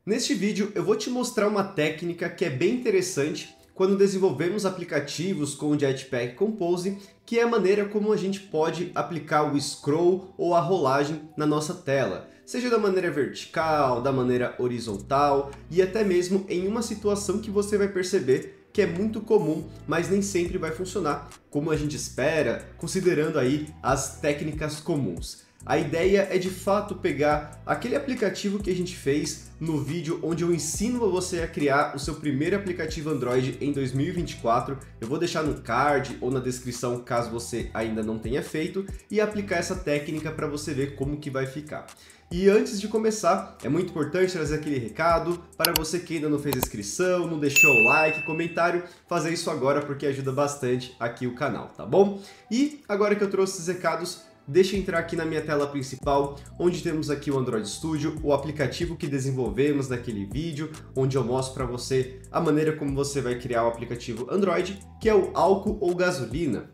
Neste vídeo eu vou te mostrar uma técnica que é bem interessante quando desenvolvemos aplicativos com o Jetpack Compose, que é a maneira como a gente pode aplicar o scroll ou a rolagem na nossa tela, seja da maneira vertical, da maneira horizontal e até mesmo em uma situação que você vai perceber que é muito comum, mas nem sempre vai funcionar como a gente espera, considerando aí as técnicas comuns. A ideia é de fato pegar aquele aplicativo que a gente fez no vídeo onde eu ensino você a criar o seu primeiro aplicativo Android em 2024. Eu vou deixar no card ou na descrição caso você ainda não tenha feito e aplicar essa técnica para você ver como que vai ficar. E antes de começar, é muito importante trazer aquele recado para você que ainda não fez inscrição, não deixou o like, comentário, fazer isso agora porque ajuda bastante aqui o canal, tá bom? E agora que eu trouxe esses recados, deixa eu entrar aqui na minha tela principal, onde temos aqui o Android Studio, o aplicativo que desenvolvemos naquele vídeo, onde eu mostro para você a maneira como você vai criar o aplicativo Android, que é o álcool ou gasolina.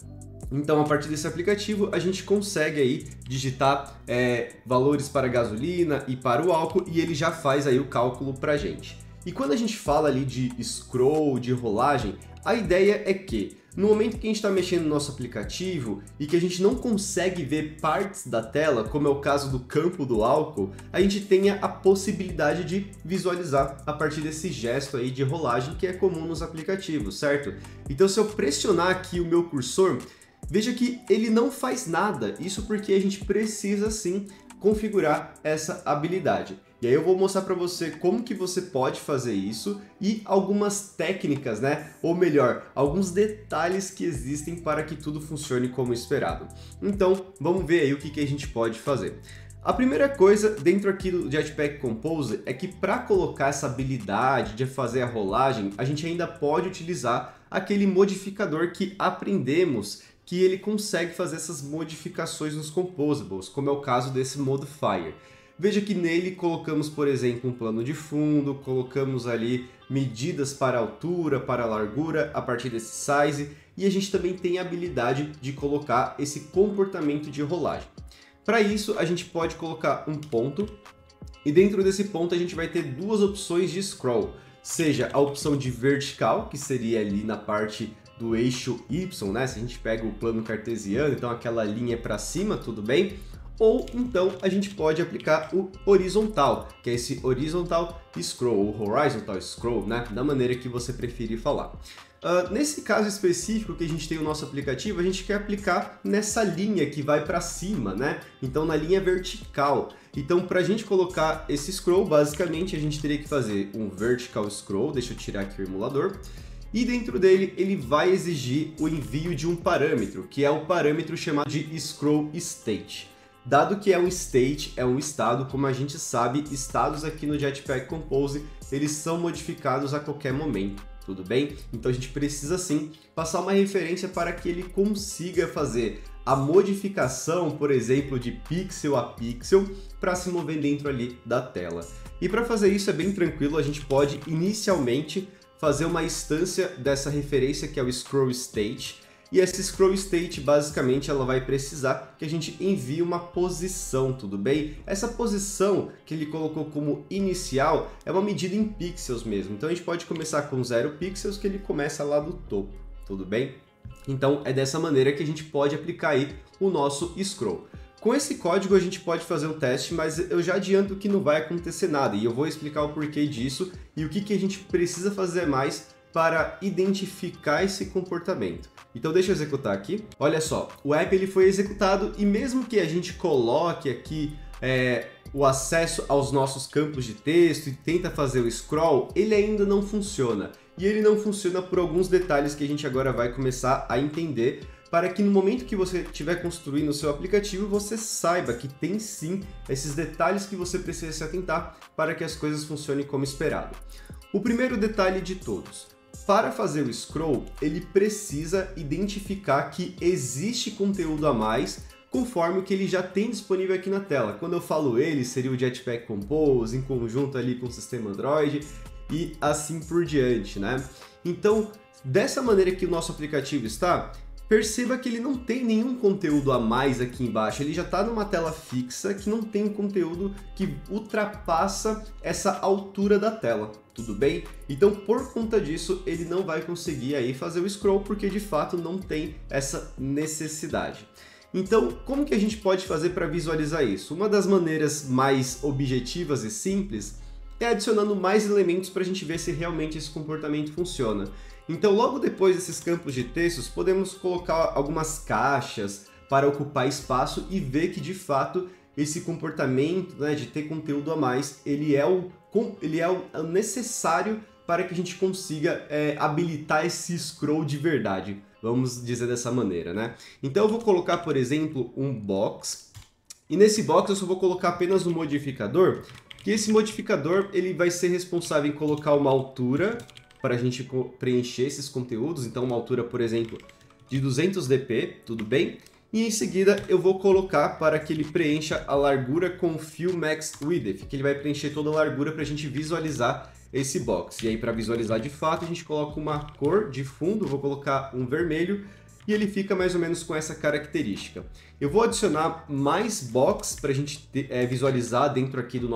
Então, a partir desse aplicativo, a gente consegue aí digitar valores para a gasolina e para o álcool e ele já faz aí o cálculo para a gente. E quando a gente fala ali de scroll, de rolagem, a ideia é que no momento que a gente está mexendo no nosso aplicativo e que a gente não consegue ver partes da tela, como é o caso do campo do álcool, a gente tenha a possibilidade de visualizar a partir desse gesto aí de rolagem que é comum nos aplicativos, certo? Então se eu pressionar aqui o meu cursor, veja que ele não faz nada, isso porque a gente precisa sim configurar essa habilidade. E aí eu vou mostrar para você como que você pode fazer isso e algumas técnicas, né? Ou melhor, alguns detalhes que existem para que tudo funcione como esperado. Então, vamos ver aí o que a gente pode fazer. A primeira coisa dentro aqui do Jetpack Compose é que para colocar essa habilidade de fazer a rolagem, a gente ainda pode utilizar aquele modificador que aprendemos que ele consegue fazer essas modificações nos composables, como é o caso desse modifier. Veja que nele colocamos, por exemplo, um plano de fundo, colocamos ali medidas para altura, para largura, a partir desse size, e a gente também tem a habilidade de colocar esse comportamento de rolagem. Para isso, a gente pode colocar um ponto, e dentro desse ponto a gente vai ter duas opções de scroll, seja a opção de vertical, que seria ali na parte do eixo Y, né? Se a gente pega o plano cartesiano, então aquela linha para cima, tudo bem? Ou então a gente pode aplicar o horizontal, que é esse horizontal scroll, ou horizontal scroll, né? Da maneira que você preferir falar. Nesse caso específico que a gente tem o nosso aplicativo, a gente quer aplicar nessa linha que vai para cima, né? Então na linha vertical. Então para a gente colocar esse scroll, basicamente a gente teria que fazer um vertical scroll, deixa eu tirar aqui o emulador. E dentro dele, ele vai exigir o envio de um parâmetro, que é o parâmetro chamado de scroll state. Dado que é um state, é um estado, como a gente sabe, estados aqui no Jetpack Compose, eles são modificados a qualquer momento, tudo bem? Então a gente precisa sim passar uma referência para que ele consiga fazer a modificação, por exemplo, de pixel a pixel, para se mover dentro ali da tela. E para fazer isso é bem tranquilo, a gente pode inicialmente fazer uma instância dessa referência que é o scroll state, e essa scroll state basicamente ela vai precisar que a gente envie uma posição, tudo bem? Essa posição que ele colocou como inicial é uma medida em pixels mesmo, então a gente pode começar com 0 pixels que ele começa lá do topo, tudo bem? Então é dessa maneira que a gente pode aplicar aí o nosso scroll. Com esse código a gente pode fazer um teste, mas eu já adianto que não vai acontecer nada e eu vou explicar o porquê disso e o que a gente precisa fazer mais para identificar esse comportamento. Então deixa eu executar aqui. Olha só, o app ele foi executado e mesmo que a gente coloque aqui o acesso aos nossos campos de texto e tenta fazer o scroll, ele ainda não funciona. E ele não funciona por alguns detalhes que a gente agora vai começar a entender para que no momento que você estiver construindo o seu aplicativo, você saiba que tem sim esses detalhes que você precisa se atentar para que as coisas funcionem como esperado. O primeiro detalhe de todos. Para fazer o scroll, ele precisa identificar que existe conteúdo a mais conforme o que ele já tem disponível aqui na tela. Quando eu falo ele, seria o Jetpack Compose, em conjunto ali com o sistema Android e assim por diante, né? Então, dessa maneira que o nosso aplicativo está, perceba que ele não tem nenhum conteúdo a mais aqui embaixo, ele já está numa tela fixa que não tem um conteúdo que ultrapassa essa altura da tela, tudo bem? Então, por conta disso, ele não vai conseguir aí fazer o scroll, porque de fato não tem essa necessidade. Então, como que a gente pode fazer para visualizar isso? Uma das maneiras mais objetivas e simples é adicionando mais elementos para a gente ver se realmente esse comportamento funciona. Então, logo depois desses campos de textos, podemos colocar algumas caixas para ocupar espaço e ver que, de fato, esse comportamento, né, de ter conteúdo a mais, ele é o necessário para que a gente consiga habilitar esse scroll de verdade, vamos dizer dessa maneira, né? Então, eu vou colocar, por exemplo, um box, e nesse box eu só vou colocar apenas um modificador, que esse modificador ele vai ser responsável em colocar uma altura para a gente preencher esses conteúdos, então uma altura, por exemplo, de 200 dp, tudo bem? E em seguida eu vou colocar para que ele preencha a largura com Fill Max Width, que ele vai preencher toda a largura para a gente visualizar esse box. E aí, para visualizar de fato, a gente coloca uma cor de fundo, vou colocar um vermelho, e ele fica mais ou menos com essa característica. Eu vou adicionar mais box para a gente visualizar dentro aqui da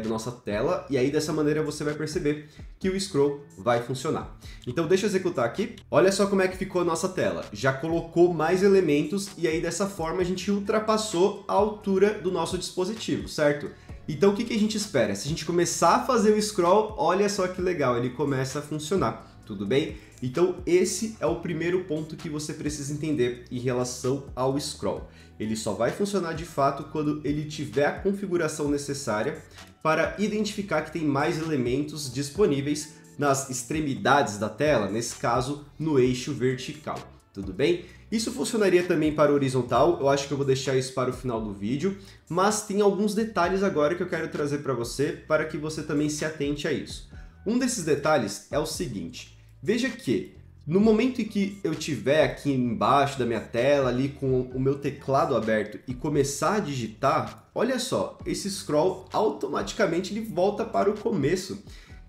nossa tela, e aí dessa maneira você vai perceber que o scroll vai funcionar. Então deixa eu executar aqui. Olha só como é que ficou a nossa tela. Já colocou mais elementos e aí dessa forma a gente ultrapassou a altura do nosso dispositivo, certo? Então o que a gente espera? Se a gente começar a fazer o scroll, olha só que legal, ele começa a funcionar. Tudo bem? Então esse é o primeiro ponto que você precisa entender em relação ao scroll. Ele só vai funcionar de fato quando ele tiver a configuração necessária para identificar que tem mais elementos disponíveis nas extremidades da tela, nesse caso no eixo vertical. Tudo bem? Isso funcionaria também para o horizontal, eu acho que eu vou deixar isso para o final do vídeo, mas tem alguns detalhes agora que eu quero trazer para você que você também se atente a isso. Um desses detalhes é o seguinte. Veja que, no momento em que eu estiver aqui embaixo da minha tela, ali com o meu teclado aberto e começar a digitar, olha só, esse scroll automaticamente ele volta para o começo.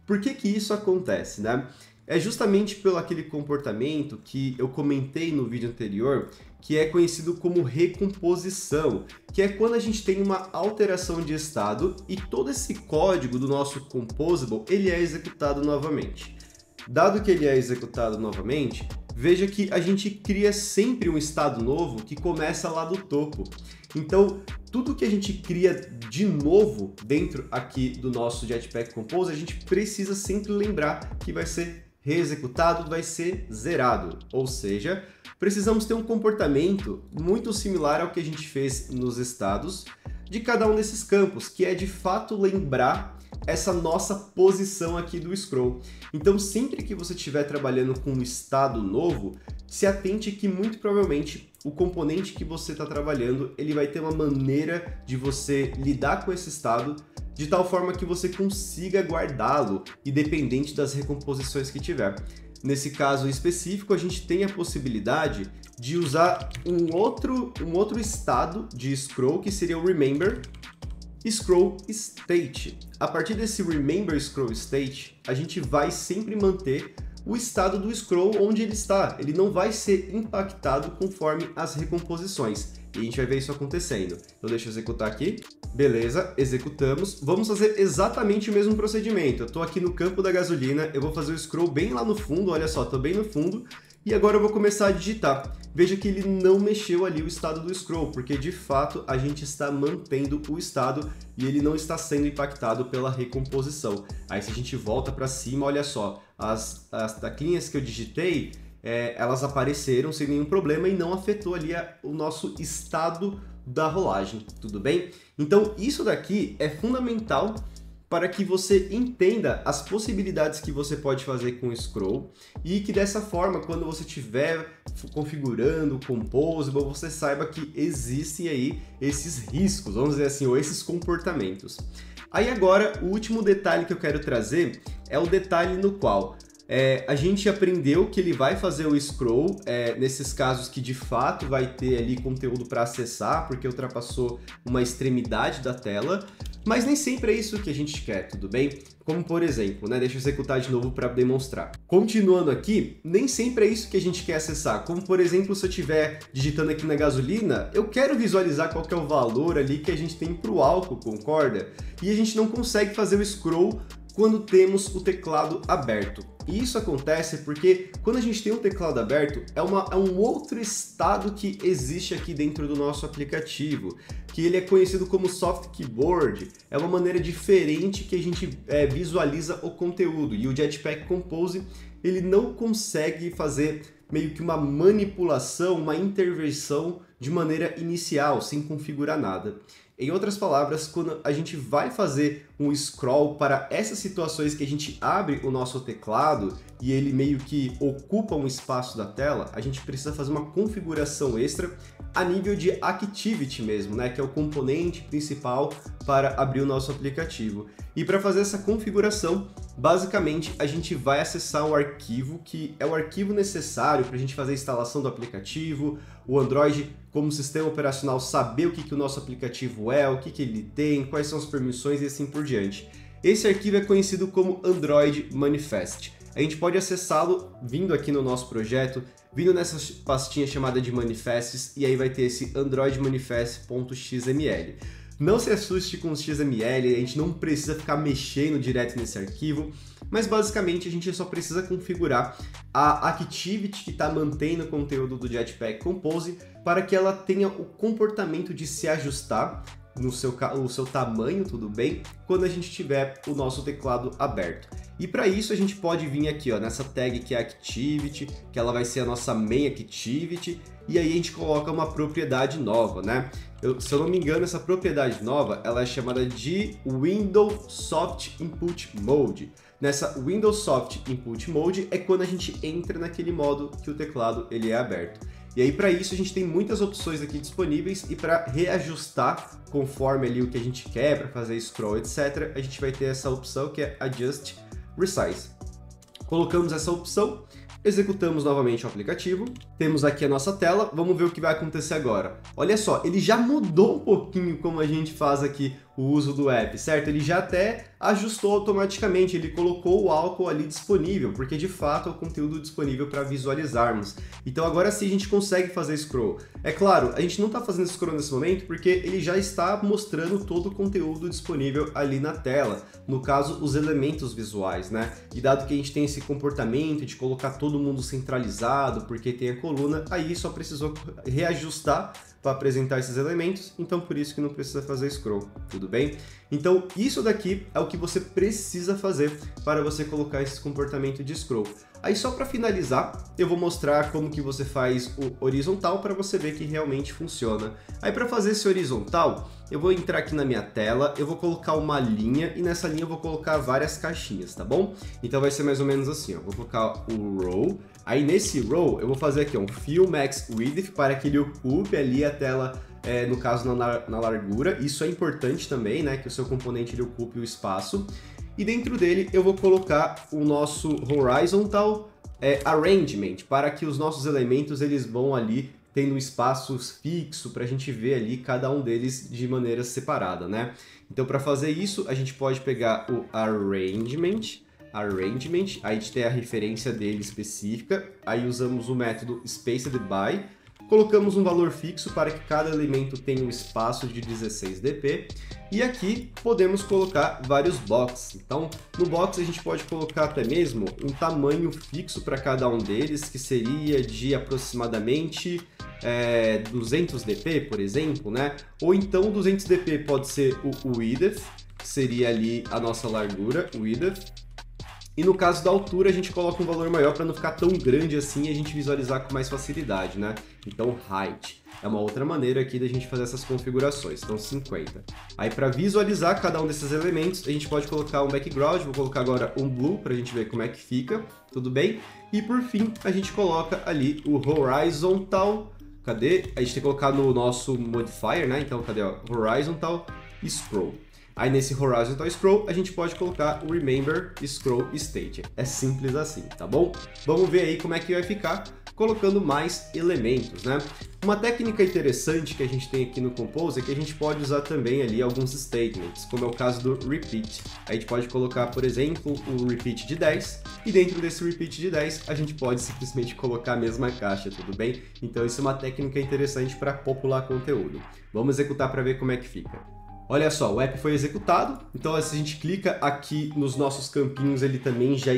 Por que que isso acontece, né? É justamente pelo aquele comportamento que eu comentei no vídeo anterior, que é conhecido como recomposição, que é quando a gente tem uma alteração de estado e todo esse código do nosso composable ele é executado novamente. Dado que ele é executado novamente, veja que a gente cria sempre um estado novo que começa lá do topo. Então, tudo que a gente cria de novo dentro aqui do nosso Jetpack Compose, a gente precisa sempre lembrar que vai ser reexecutado, vai ser zerado. Ou seja, precisamos ter um comportamento muito similar ao que a gente fez nos estados de cada um desses campos, que é de fato lembrar essa nossa posição aqui do scroll. Então, sempre que você estiver trabalhando com um estado novo, se atente que muito provavelmente o componente que você está trabalhando, ele vai ter uma maneira de você lidar com esse estado de tal forma que você consiga guardá-lo, independente das recomposições que tiver. Nesse caso específico, a gente tem a possibilidade de usar um outro estado de scroll, que seria o Remember Scroll State. A partir desse Remember Scroll State, a gente vai sempre manter o estado do scroll onde ele está. Ele não vai ser impactado conforme as recomposições. E a gente vai ver isso acontecendo. Então deixa eu executar aqui. Beleza, executamos. Vamos fazer exatamente o mesmo procedimento. Eu estou aqui no campo da gasolina, eu vou fazer o scroll bem lá no fundo, olha só, estou bem no fundo. E agora eu vou começar a digitar. Veja que ele não mexeu ali o estado do scroll, porque de fato a gente está mantendo o estado e ele não está sendo impactado pela recomposição. Aí se a gente volta para cima, olha só, as teclinhas que eu digitei, elas apareceram sem nenhum problema e não afetou ali o nosso estado da rolagem, tudo bem? Então isso daqui é fundamental para que você entenda as possibilidades que você pode fazer com o scroll e que dessa forma, quando você estiver configurando o Composable, você saiba que existem aí esses riscos, vamos dizer assim, ou esses comportamentos. Aí agora, o último detalhe que eu quero trazer é o detalhe no qual a gente aprendeu que ele vai fazer o scroll nesses casos que de fato vai ter ali conteúdo para acessar, porque ultrapassou uma extremidade da tela, Mas nem sempre é isso que a gente quer, tudo bem? Como por exemplo, né? Deixa eu executar de novo para demonstrar. Continuando aqui, nem sempre é isso que a gente quer acessar. Como por exemplo, se eu estiver digitando aqui na gasolina, eu quero visualizar qual que é o valor ali que a gente tem para o álcool, concorda? E a gente não consegue fazer o scroll quando temos o teclado aberto. E isso acontece porque quando a gente tem o teclado aberto, é um outro estado que existe aqui dentro do nosso aplicativo, que ele é conhecido como Soft Keyboard. É uma maneira diferente que a gente visualiza o conteúdo. E o Jetpack Compose, ele não consegue fazer meio que uma manipulação, uma intervenção de maneira inicial, sem configurar nada. Em outras palavras, quando a gente vai fazer um scroll para essas situações que a gente abre o nosso teclado e ele meio que ocupa um espaço da tela, a gente precisa fazer uma configuração extra a nível de Activity mesmo, né, que é o componente principal para abrir o nosso aplicativo. E para fazer essa configuração, basicamente a gente vai acessar um arquivo que é o arquivo necessário para a gente fazer a instalação do aplicativo, o Android como sistema operacional saber o que o nosso aplicativo é, o que ele tem, quais são as permissões e assim por diante. Esse arquivo é conhecido como Android Manifest. A gente pode acessá-lo vindo aqui no nosso projeto, vindo nessa pastinha chamada de manifests, e aí vai ter esse Android Manifest.xml. Não se assuste com os XML, a gente não precisa ficar mexendo direto nesse arquivo, mas basicamente a gente só precisa configurar a Activity que está mantendo o conteúdo do Jetpack Compose para que ela tenha o comportamento de se ajustar no seu tamanho, tudo bem, quando a gente tiver o nosso teclado aberto. E para isso a gente pode vir aqui ó, nessa tag que é Activity, que ela vai ser a nossa main Activity, e aí a gente coloca uma propriedade nova, né? Se eu não me engano, essa propriedade nova ela é chamada de Windows Soft Input Mode. Nessa Windows Soft Input Mode é quando a gente entra naquele modo que o teclado ele é aberto. E aí para isso a gente tem muitas opções aqui disponíveis e para reajustar conforme ali o que a gente quer para fazer scroll, etc, a gente vai ter essa opção que é Adjust Resize. Colocamos essa opção, executamos novamente o aplicativo, temos aqui a nossa tela, vamos ver o que vai acontecer agora. Olha só, ele já mudou um pouquinho como a gente faz aqui o uso do app, certo? Ele já até ajustou automaticamente, ele colocou o álcool ali disponível, porque de fato é o conteúdo disponível para visualizarmos. Então agora sim a gente consegue fazer scroll. É claro, a gente não está fazendo scroll nesse momento porque ele já está mostrando todo o conteúdo disponível ali na tela, no caso os elementos visuais, né? E dado que a gente tem esse comportamento de colocar todo mundo centralizado, porque tem a coluna, aí só precisou reajustar para apresentar esses elementos, então por isso que não precisa fazer scroll, tudo bem? Então isso daqui é o que você precisa fazer para você colocar esse comportamento de scroll. Aí só para finalizar, eu vou mostrar como que você faz o horizontal para você ver que realmente funciona. Aí para fazer esse horizontal, eu vou entrar aqui na minha tela, eu vou colocar uma linha e nessa linha eu vou colocar várias caixinhas, tá bom? Então vai ser mais ou menos assim, ó. Vou colocar o row, aí nesse row eu vou fazer aqui ó, um fill max width para que ele ocupe ali a tela, no caso na largura. Isso é importante também, né, que o seu componente ele ocupe o espaço. E dentro dele eu vou colocar o nosso horizontal arrangement, para que os nossos elementos eles vão ali tendo espaços fixos para a gente ver ali cada um deles de maneira separada, né? Então para fazer isso a gente pode pegar o arrangement, aí a gente tem a referência dele específica, aí usamos o método spacedBy, colocamos um valor fixo para que cada elemento tenha um espaço de 16 dp, e aqui podemos colocar vários boxes. Então, no box a gente pode colocar até mesmo um tamanho fixo para cada um deles, que seria de aproximadamente 200 dp, por exemplo, né? Ou então 200 dp pode ser o width, que seria ali a nossa largura, width. E no caso da altura, a gente coloca um valor maior para não ficar tão grande assim e a gente visualizar com mais facilidade, né? Então, height é uma outra maneira aqui da gente fazer essas configurações. Então, 50. Aí, para visualizar cada um desses elementos, a gente pode colocar um background. Vou colocar agora um blue para a gente ver como é que fica. Tudo bem? E, por fim, a gente coloca ali o horizontal. Cadê? A gente tem que colocar no nosso modifier, né? Então, cadê? Ó? Horizontal scroll. Aí nesse Horizontal Scroll, a gente pode colocar o Remember Scroll State. É simples assim, tá bom? Vamos ver aí como é que vai ficar colocando mais elementos, né? Uma técnica interessante que a gente tem aqui no Compose é que a gente pode usar também ali alguns statements, como é o caso do repeat. A gente pode colocar, por exemplo, o repeat de 10, e dentro desse repeat de 10, a gente pode simplesmente colocar a mesma caixa, tudo bem? Então isso é uma técnica interessante para popular conteúdo. Vamos executar para ver como é que fica. Olha só, o app foi executado, então se a gente clica aqui nos nossos campinhos, ele também já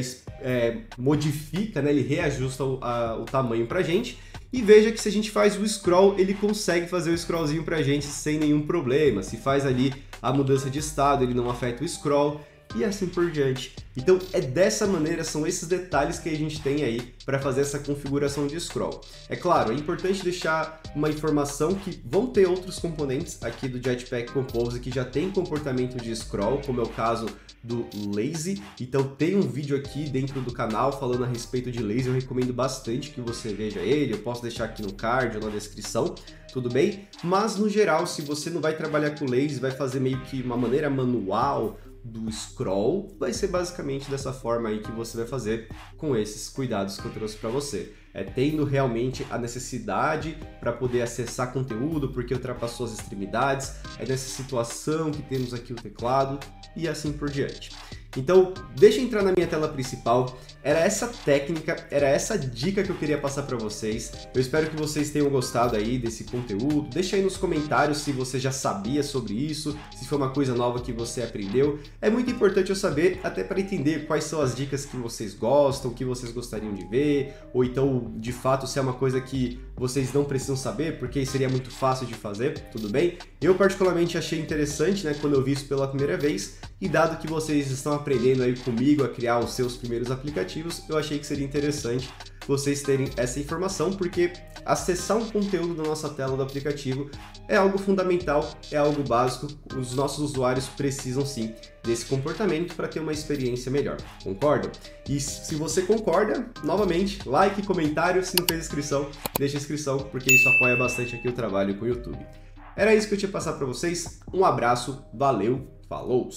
modifica, né? Ele reajusta o tamanho pra gente. E veja que se a gente faz o scroll, ele consegue fazer o scrollzinho pra gente sem nenhum problema. Se faz ali a mudança de estado, ele não afeta o scroll e assim por diante. Então é dessa maneira, são esses detalhes que a gente tem aí para fazer essa configuração de scroll. É claro, é importante deixar uma informação que vão ter outros componentes aqui do Jetpack Compose que já tem comportamento de scroll, como é o caso do Lazy. Então tem um vídeo aqui dentro do canal falando a respeito de Lazy, eu recomendo bastante que você veja ele, eu posso deixar aqui no card ou na descrição, tudo bem? Mas no geral, se você não vai trabalhar com Lazy, vai fazer meio que uma maneira manual do scroll, vai ser basicamente dessa forma aí que você vai fazer com esses cuidados que eu trouxe para você. Tendo realmente a necessidade para poder acessar conteúdo, porque ultrapassou as extremidades, é nessa situação que temos aqui o teclado e assim por diante. Então, deixa eu entrar na minha tela principal. Era essa técnica, era essa dica que eu queria passar para vocês. Eu espero que vocês tenham gostado aí desse conteúdo. Deixa aí nos comentários se você já sabia sobre isso, se foi uma coisa nova que você aprendeu. É muito importante eu saber, até para entender quais são as dicas que vocês gostam, que vocês gostariam de ver, ou então, de fato, se é uma coisa que vocês não precisam saber, porque seria muito fácil de fazer, tudo bem? Eu particularmente achei interessante, né, quando eu vi isso pela primeira vez, e dado que vocês estão aprendendo aí comigo a criar os seus primeiros aplicativos, eu achei que seria interessante vocês terem essa informação, porque acessar um conteúdo da nossa tela do aplicativo é algo fundamental, é algo básico, os nossos usuários precisam sim desse comportamento para ter uma experiência melhor, concordam? E se você concorda, novamente, like, comentário, se não fez inscrição, deixa a inscrição, porque isso apoia bastante aqui o trabalho com o YouTube. Era isso que eu tinha que passar para vocês, um abraço, valeu, falou!